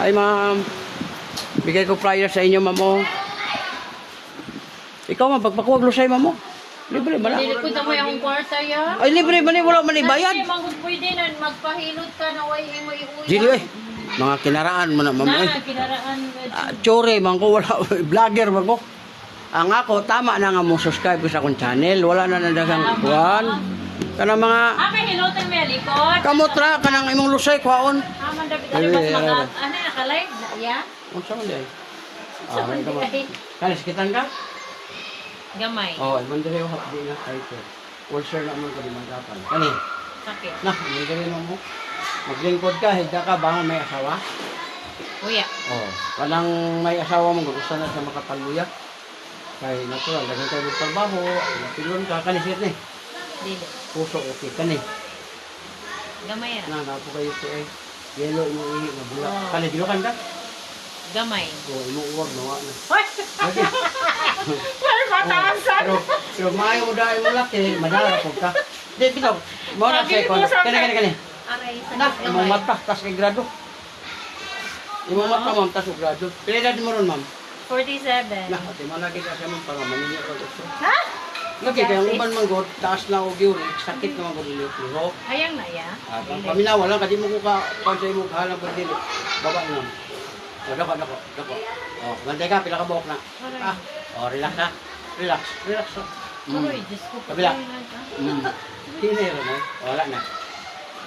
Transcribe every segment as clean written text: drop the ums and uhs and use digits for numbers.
Ay, ma'am. Bigay ko flyer sa inyo, ma'am. Oh. Ikaw, ma'am, pagpakuwag lusay, ma'am. Oh. Libre ba na? Nilikod na mo yung kwarta ya. Ay, libre ba na? Wala man ibayad. Kasi mangod pwede na magpahilot ka na way mo iuya. Dili, eh. Mga kinaraan mo na, ma'am. Ay. Kinaraan. Tsure, man ko. Wala. Vlogger, man ko. Ang ako, tama na nga mo subscribe ko sa akong channel. Wala na nadagang kuhan. Kanang mga... May hilotan mo yung likod. Kamotra, kanang imong lusay, kuhaon. Man dapat mas mag... Ano, nakalive na, ya? Unsa man day? Sa may hindi tama. ay. Kanis kitan ka? Gamay. Oh, ay mandiri yo hapdi na kay ko. Ulcer na man kadi magapan. Kani. Sakit. Nah, mandiri mo. Maglingkod ka, higda ka bangon may asawa. Kuya. Oh, kanang may asawa mo gusto na sa makapaluya. Kay natural, daghan kayo ng trabaho, napilon ka kanisit ni. Dili. Puso okay kani. Gamay ra. Na po kayo to eh. Yellow mo ihi na bulak. Oh. Kani dilukan ka? Gamay. Oh, imo uwag nawa na. Hoy! Okay. Pero mataasan. Pero maayo mo dahil mo laki, madara po ka. Di, bitaw. Mo na Sabi second. ko sa Kani. Aray, sa Na, imong mata, tas kay grado. Imong mata, ma'am, tas kay grado. Pila edad mo ron, ma'am? 47. Na, ati mo lagi kasi ma'am, para manili ko gusto. Ha? Lagi, kaya ang uban man god, taas na og uric, sakit naman god dili pero. Hayang na ya. Paminawa lang, kadi mo ko ka, kung sa imo kahalang pag dili. Baba na. O, dako. O, bantay ka, pila ka buhok na. Ah, o, relax ha. Relax. Oh. Aray, Diyos ko. Kabila. patay na ka. Hinero na. Wala na.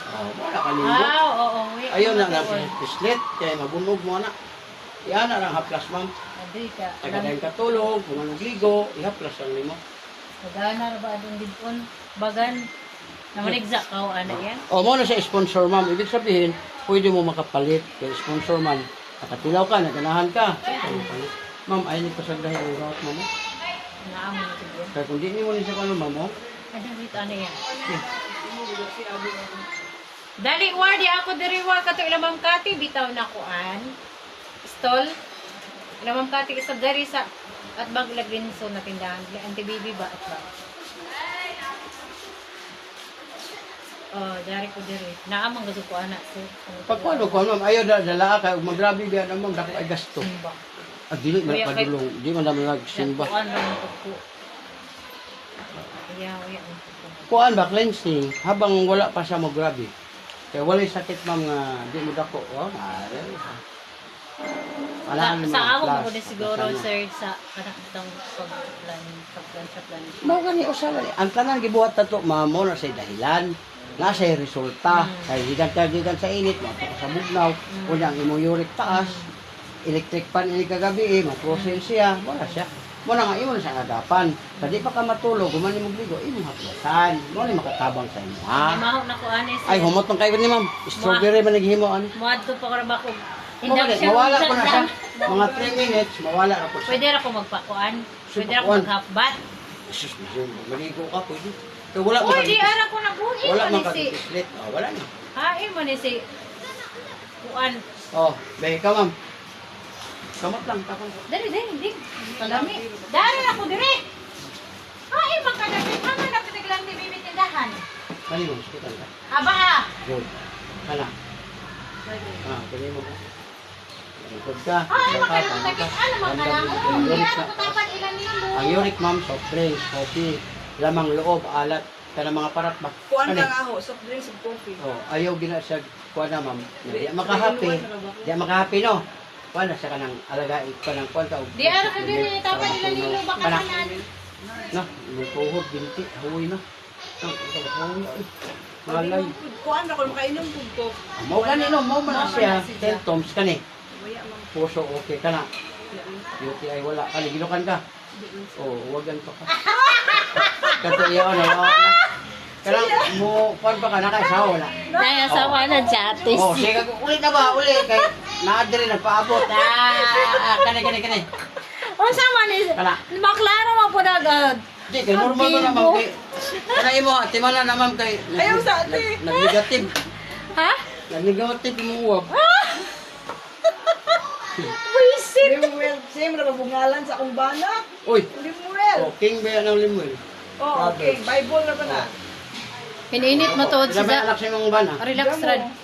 O, wala ka lindo. Oo. Ayun na lang, pislit, kaya mabunog mo na. Yan na lang haplas, ma'am. Adri ka. Tagadahin ka tulog, kung anong ligo, ihaplas lang nimo. Nagana ba adong dipon? Bagan. Namanigza ka o ana yan? O, mo na sa sponsor, ma'am. Ibig sabihin, pwede mo makapalit. Kaya sponsor man, nakatilaw ka, naganahan ka. Ma'am, ayun ko sa dahil ang route mo mo. Naamo na siguro. Kaya kung di mo rin sa kano, ma'am, oh. Adang dito ana yan. Dali war di ako diri war kato ilamang kati bitaw na kuan. Stall. Ilamang kati isa diri sa at baglagrinso na tindahan. Anti-baby ba at ba? Oh, dari ko diri. Naamang gusto ko anak so. Pagpano ko, ma'am, ayaw dala ka, magrabe biya naman, dako ay gasto. Simba. At dili man padulong, di man naman nagsimba. Kuan ra mo ko. Iya. Kuan ba, cleansing, habang wala pa siya magrabe. Kaya wala'y sakit, ma'am, nga di mo dako. Oh, maaari. Sa amo ko din siguro sir sa kanang itong pag-plan. Mao gani usala ni. Ang tanan gibuhat tato ma'am mo na say dahilan. Nasa resulta. Kay gigan sa init, mato sa bugnaw, unyang imo uric taas. Electric fan ini kagabi, ma-process siya, wala siya. Mo na nga imo na siya agapan. Kadi pa ka matulog, gumani mo ligo, imo haplasan. Mo ni makatabang sa imo. Ay maho na ko ani Ay humot man kay ni ma'am. Strawberry man naghimo ani. Muad to pa ba ko. Mawala ko na siya. Mga 3 minutes, mawala na po siya. Pwede ra ko magpakuan. Pwede ra ko Magpakuan. mag-half bath. Jesus, maligo ka pwede. Kaya wala man Uy, di ara ko nabuhi wala man man si. split. Oh, wala na. Hain man ni si kuan. Oh, bahay ka ma'am. Kamot lang, tapos. Dali. Kalami. Dari ako dire. Hain man ka dali. Ano na pinaglang ni bibi tindahan? Kani mo, hospital ka. Aba. Good. Kana. Kani mo. Ikot ka. Ay, baka, makailang tama tagit. ka. Ano man ka lang? Ang Hindi uric ako na- kutapan ilan nilo. Ang uric ma'am, soft drinks, coffee, lamang loob, alat, kana mga parat ba? Kuan Ano? lang ako, soft drinks and coffee. Oh, ayaw gina siya kuha na ma'am. Di makahappy. Di makahappy no. Kuha na siya kanang alagain ka ng kuha ka. Di ara ka dire tapan ilan nilo baka kanan. Na, may tuhod, binti, hawoy na. Ang ito ba hawoy na? Malay. Kuan ako makainom pud ko. Mau gani no, mau man na siya. Symptoms kani. Waya man. Puso okay ka na. UTI wala. Kani ginukan ka. Oh, wagan pa ka. Kato iyo na. Kaya mo kuan pa ka na kay sawa wala. Dahil asawa na jatis. Oh, sige ulit na ba? Ulit kay naadri nagpaabot. Kani. O sama ni Kana. maklaro mo po agad. Di kay normal mo naman kay. Kana imo timala naman kay. Ayaw sa ate. Nag-negative. Ha? Nag-negative mo uwab. Buisit. Limuel, same ra bungalan sa akong bana. Uy, Limuel. oh, king ba yan ang limoy? Oh, okay. Bible na ba na? Pinainit mo to Ilan ba sa anak sa imong bana?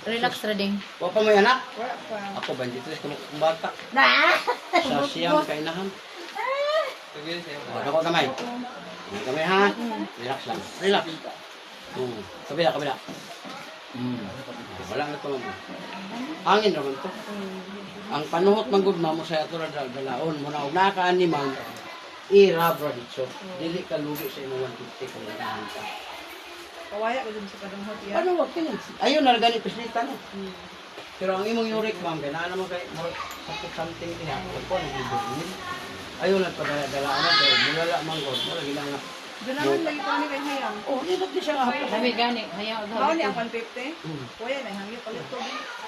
relax rading. Wa pa may anak? Wala pa. Ako 23 kung bata. Na. Sa siyam kainahan. Ako kamay. Kamay ha. Relax lang. Relax. Kabila, kabila. Wala na ito mo. Hangin naman to. Ang panuhot man gud mo sa ato ra dalaon mo na og nakaan ni ma'am. Irabra dito. Dili ka lugi sa imong 150 kung nanahan ka. Kawaya ko dun sa kadunghot yan. Ano wag kini? Ayun na gani pislita no. Pero ang imong yurik ma'am, kaya naman kay mo sakit something diha. Ko na gid. Ayun na padala-dala na kay mulala man gud. Mo lagi na nga. Doon naman lagi pa ni kay Hayang. Oh, dito di siya hapon. Kami gani, hayaw Mao ni ang daw. 150. Kuya na hangyo palit to.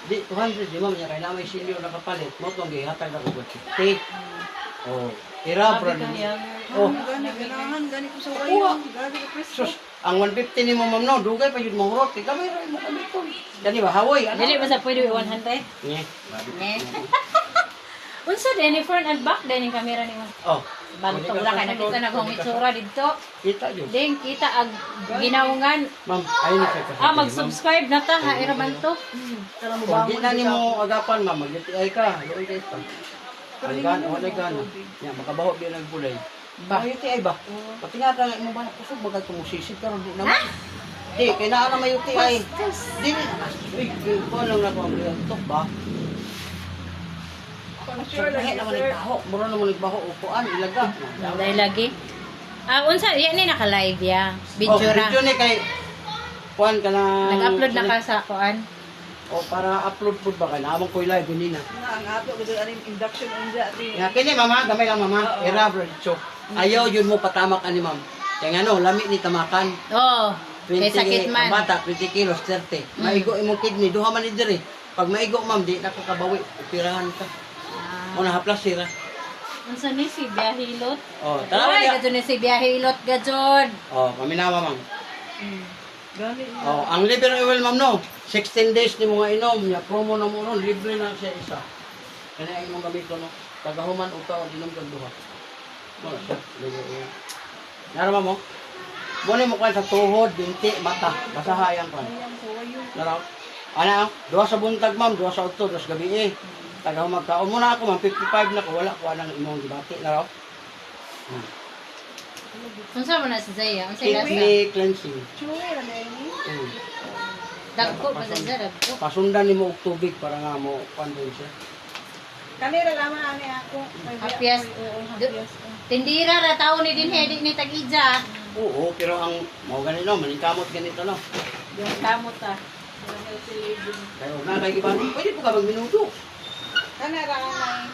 Di 200 di ma'am niya kay na may silyo nakapalit. Mo tong gihatag ako 50. Oh, irabra. Oh, Gani ganahan gani ko sa wayo. Gani ko presko. sus, ang 150 ni mo ma'am no, dugay pa yun mong rot. Ikaw may rin mo kami ito. Gani ba, hawoy? Ano? Dili ba sa pwede 100? Nye. Ne. Unsa din front and back din yung camera ni mo. Oh, Banto wala kay nakita na kung itsura dito. kita yun. Ding kita ag ginaungan. Ma'am, ayun na kayo. Mag-subscribe na ta ha ira banto. Tara mo Kung di na ni mo agapan ma'am, mag-UTI ka. Doon kayo pa. Ang gana, wala gana. Yan, makabaho din ang bulay. Ba. Ang UTI ba? Pati nga ka mo ba, kusog magay tumusisid ka rin di naman. Di, kaya na may UTI. Di, uy, ko lang na ko ang tok ba? Sure Lahi lagi naman sir. nagbaho. Mura naman nagbaho. Upuan, ilaga. Dahil lagi. Unsa yan ni naka-live ya. Video ra. Video ni kay kuan ka na. Nag-upload na ka sa kuan. O para upload po ba ka na? Amang ko'y live din na. Nga ang ato ko doon aning induction unja ati. Nga, kini mama, gamay lang mama. Era, bro, chok. Ayaw yun mo patamak ani ma'am. Kaya nga no, lami ni tamakan. Oh. Kay sakit Ang man. bata, 20 kilos, 30. Maigo imong kidney, duha man ni diri. Pag maigo ma'am, di na ko kabawi. Upirahan ka. O nahaplas sira. Unsa ni si Biyahilot? O, tara Ay, niya. gadyo ni si Biyahilot gadyon. O, paminawa ma'am. Gani. O, ang liver oil ma'am no. 16 days ni mga inom. Nya promo na mo ron, libre na siya isa. Kaya ay mong gamito no. Tagahuman utaw, inom kang duha. Wala siya. Liver oil. Nara mo? Muna mo kaya sa tuhod, binti, mata. Basahayang ka. Hayang sa wayo. Naraw? Ano? Duha sa buntag ma'am, duha sa utod, duha sa gabi eh. Tagaw magkaon muna ako ma'am, 55 na ko, wala ko anang imong gibati. Naraw? Unsa man na si Zaya? Unsa lasa? Kidney cleansing. Sure na ni. Dagko ba sa dagko? Pasundan ni mo og tubig para nga mo pandun siya. Kanira lamang ani ako. Hapias. Hapias. Tindira ra taon ni dinhe di ni tag-ija. Oo, pero ang mao ganito, maningkamot ganito no. Yung kamot ah. Kaya na kay iba, pwede po ka magminuto. Kanira anay.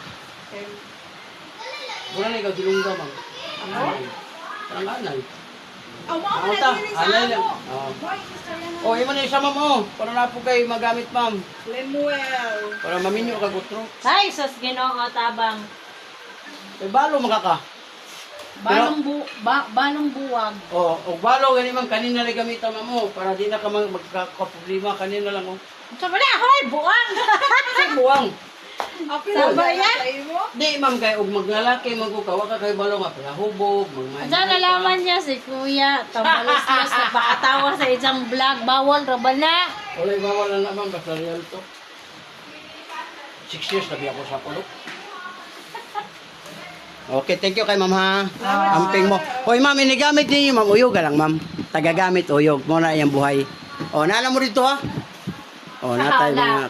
Wala na ikaw dilungga ma'am. Parang anay. Aw mo Ako na ta, dili sa anay lang. ako. Boy, sister yan. Oh, imo na isa ma'am oh. Para na po kayo magamit ma'am. Lemuel. Para maminyo ka gutro. Ay, sus Ginoo tabang. Kay balo makaka. Balong buwag. Oh, og balo gani ma'am kanina lang gamit ma'am mo para di na ka magka-problema kanina lang oh. Unsa man na? Hoy, buwag. Sa buwang. Apil Sabay yan? Di ma'am kay og maglalaki magkukawa ka kay balo nga pinahubog, magmay. Diyan nalaman niya si Kuya. Tambalos-los nagpakatawa sa isang vlog. Bawal ra ba na? Wala bawal na naman basta real to. 6 years na biya ko sa pulo. Okay, thank you kay ma'am ha. Amping mo. Hoy ma'am, inigamit niyo ma'am uyog lang ma'am. Tagagamit uyog mo na iyang buhay. O, nala mo dito ha. O, natay mga